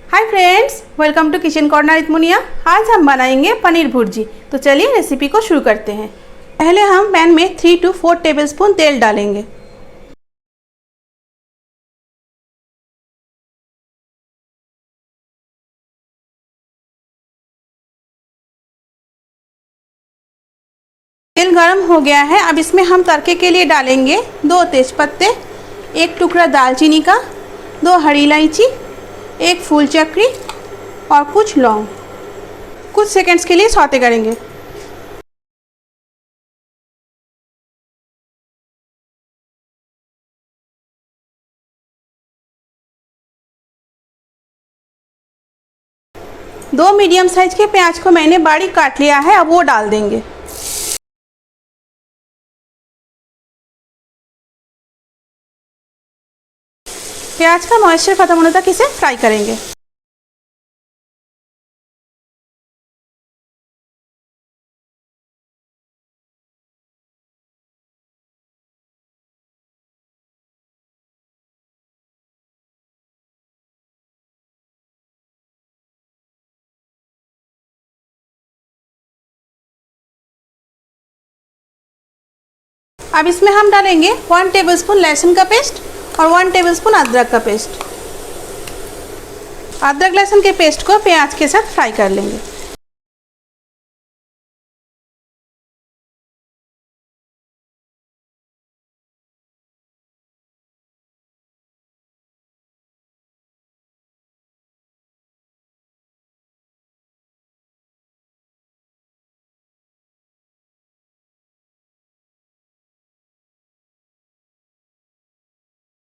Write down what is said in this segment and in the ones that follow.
Hi friends, welcome to kitchen corner with Muniya. आज हम बनाएंगे पनीर भुर्जी। तो चलिए रेसिपी को शुरू करते हैं। पहले हम पैन में 3 to 4 टेबलस्पून तेल डालेंगे। तेल गरम हो गया है। अब इसमें हम तड़के के लिए डालेंगे 2 तेजपत्ते, 1 टुकड़ा दालचीनी का, 2 हरी इलायची, 1 फूल चक्री और कुछ लौंग। कुछ सेकंड्स के लिए सौते करेंगे। दो मीडियम साइज के प्याज को मैंने बारीक काट लिया है, अब वो डाल देंगे। प्याज का मॉइस्चर खत्म होने तक इसे फ्राई करेंगे। अब इसमें हम डालेंगे 1 टेबलस्पून लहसुन का पेस्ट और 1 टेबलस्पून अदरक का पेस्ट। अदरक लहसुन के पेस्ट को प्याज के साथ फ्राई कर लेंगे।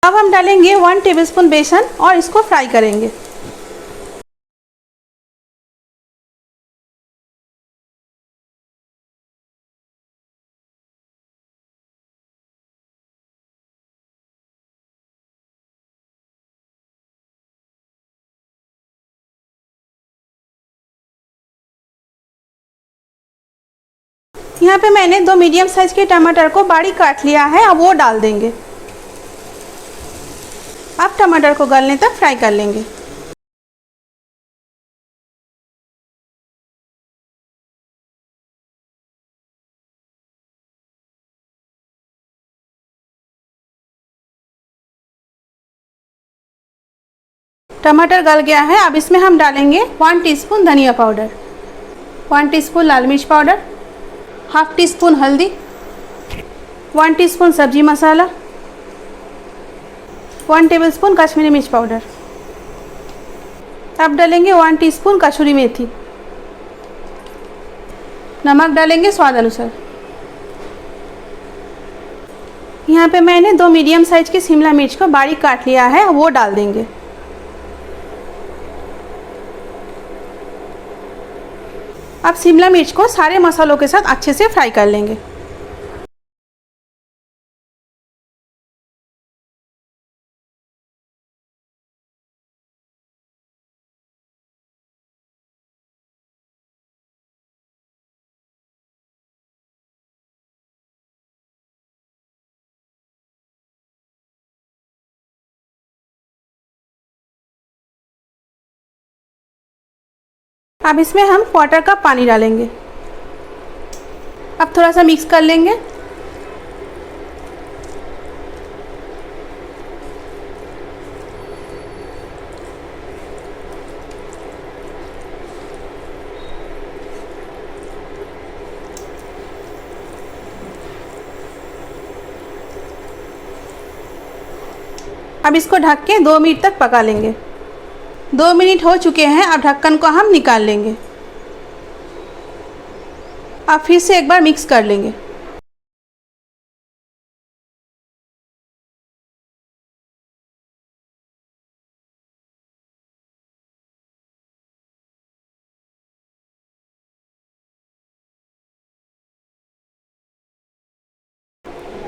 अब हम डालेंगे 1 टेबलस्पून बेसन और इसको फ्राई करेंगे। यहाँ पे मैंने 2 मीडियम साइज के टमाटर को बारीक काट लिया है, अब वो डाल देंगे। अब टमाटर को गलने तक फ्राई कर लेंगे। टमाटर गल गया है। अब इसमें हम डालेंगे 1 टीस्पून धनिया पाउडर, 1 टीस्पून लाल मिर्च पाउडर, हाफ टी स्पून हल्दी, 1 टीस्पून सब्जी मसाला, 1 टेबलस्पून कश्मीरी मिर्च पाउडर। अब डालेंगे 1 टीस्पून कसूरी मेथी। नमक डालेंगे स्वाद अनुसार। यहाँ पे मैंने 2 मीडियम साइज की शिमला मिर्च को बारीक काट लिया है, वो डाल देंगे। अब शिमला मिर्च को सारे मसालों के साथ अच्छे से फ्राई कर लेंगे। अब इसमें हम 1/4 कप पानी डालेंगे। अब थोड़ा सा मिक्स कर लेंगे। अब इसको ढक के 2 मिनट तक पका लेंगे। 2 मिनट हो चुके हैं। अब ढक्कन को हम निकाल लेंगे। अब फिर से एक बार मिक्स कर लेंगे।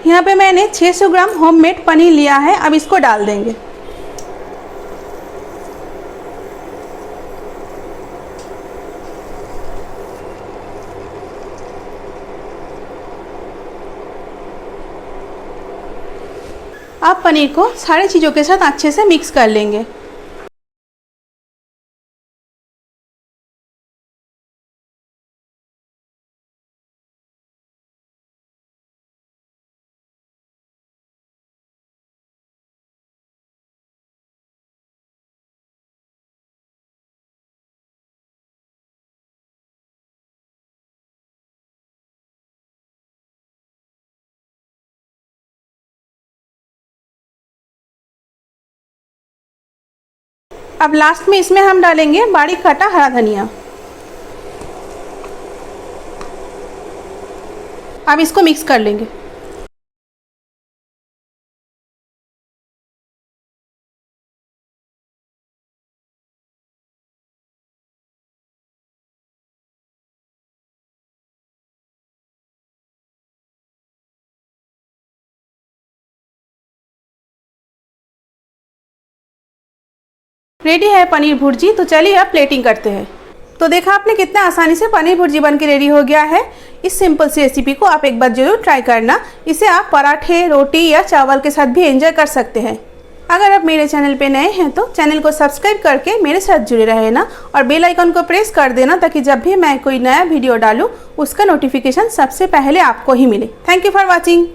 यहाँ पे मैंने 600 ग्राम होममेड पनीर लिया है, अब इसको डाल देंगे। अब पनीर को सारी चीज़ों के साथ अच्छे से मिक्स कर लेंगे। अब लास्ट में इसमें हम डालेंगे बारीक कटा हरा धनिया। अब इसको मिक्स कर लेंगे। रेडी है पनीर भुर्जी। तो चलिए अब प्लेटिंग करते हैं। तो देखा आपने कितना आसानी से पनीर भुर्जी बन के रेडी हो गया है। इस सिंपल सी रेसिपी को आप एक बार जरूर ट्राई करना। इसे आप पराठे, रोटी या चावल के साथ भी एंजॉय कर सकते हैं। अगर आप मेरे चैनल पे नए हैं तो चैनल को सब्सक्राइब करके मेरे साथ जुड़े रहे ना, और बेल आइकन को प्रेस कर देना ताकि जब भी मैं कोई नया वीडियो डालूँ उसका नोटिफिकेशन सबसे पहले आपको ही मिले। Thank you for watching.